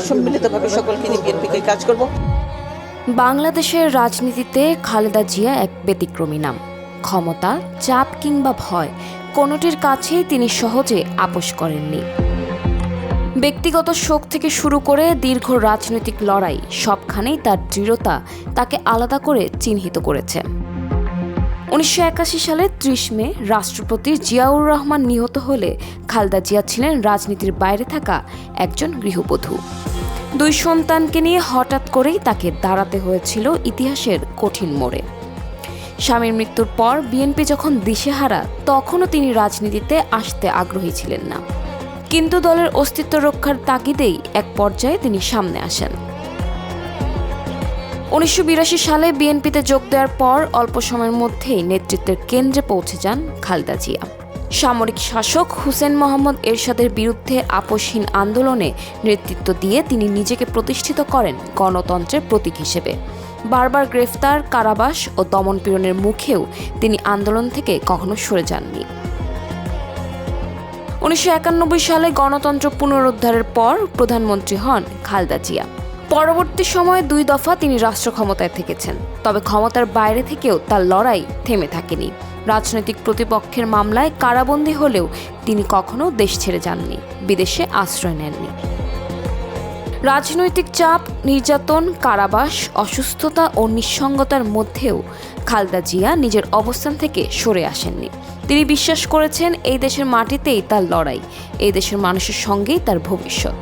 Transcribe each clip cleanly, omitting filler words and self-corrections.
সম্মিলিতভাবে সকলকে নিয়ে বিএনপিকে কাজ করব। বাংলাদেশের রাজনীতিতে খালেদা জিয়া এক ব্যতিক্রমী নাম। ক্ষমতা, চাপ কিংবা ভয় কোনোটির কাছেই তিনি সহজে আপোস করেননি। ব্যক্তিগত শোক থেকে শুরু করে দীর্ঘ রাজনৈতিক লড়াই সবখানেই তার দৃঢ়তা তাকে আলাদা করে চিহ্নিত করেছে। 1981 সালের 30 মে রাষ্ট্রপতি জিয়াউর রহমান নিহত হলে খালেদা জিয়া ছিলেন রাজনীতির বাইরে থাকা একজন গৃহবধূ। 2 সন্তানকে নিয়ে হঠাৎ করেই তাকে দাঁড়াতে হয়েছিল ইতিহাসের কঠিন মোড়ে। স্বামীর মৃত্যুর পর বিএনপি যখন দিশেহারা, তখনও তিনি রাজনীতিতে আসতে আগ্রহী ছিলেন না। কিন্তু দলের অস্তিত্ব রক্ষার তাগিদেই এক পর্যায়ে তিনি সামনে আসেন। 1982 সালে বিএনপিতে যোগ দেওয়ার পর অল্প সময়ের মধ্যেই নেতৃত্বের কেন্দ্রে পৌঁছে যান খালেদা জিয়া। সামরিক শাসক হুসেন মোহাম্মদ এরশাদের বিরুদ্ধে আপোষহীন আন্দোলনে নেতৃত্ব দিয়ে তিনি নিজেকে প্রতিষ্ঠিত করেন গণতন্ত্রের প্রতীক হিসেবে। বারবার গ্রেফতার, কারাবাস ও দমনপীড়নের মুখেও তিনি আন্দোলন থেকে কখনো সরে যাননি। 1991 সালে গণতন্ত্র পুনরুদ্ধারের পর প্রধানমন্ত্রী হন খালেদা জিয়া। পরবর্তী সময়ে 2 দফা তিনি রাষ্ট্র ক্ষমতায় থেকেছেন, তবে ক্ষমতার বাইরে থেকেও তার লড়াই থেমে থাকেনি। রাজনৈতিক প্রতিপক্ষের মামলায় কারাবন্দী হলেও তিনি কখনো দেশ ছেড়ে যাননি, বিদেশে আশ্রয় নেননি। রাজনৈতিক চাপ, নির্যাতন, কারাবাস, অসুস্থতা ও নিঃসঙ্গতার মধ্যেও খালেদা জিয়া নিজের অবস্থান থেকে সরে আসেননি। তিনি বিশ্বাস করেছেন এই দেশের মাটিতেই তার লড়াই, এই দেশের মানুষের সঙ্গেই তার ভবিষ্যৎ।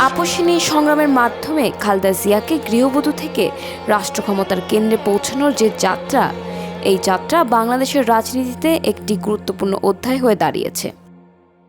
আপোষহীন সংগ্রামের মাধ্যমে খালেদা জিয়াকে গৃহবধূ থেকে রাষ্ট্র ক্ষমতার কেন্দ্রে পৌঁছানোর যে যাত্রা, এই যাত্রা বাংলাদেশের রাজনীতিতে একটি গুরুত্বপূর্ণ অধ্যায় হয়ে দাঁড়িয়েছে।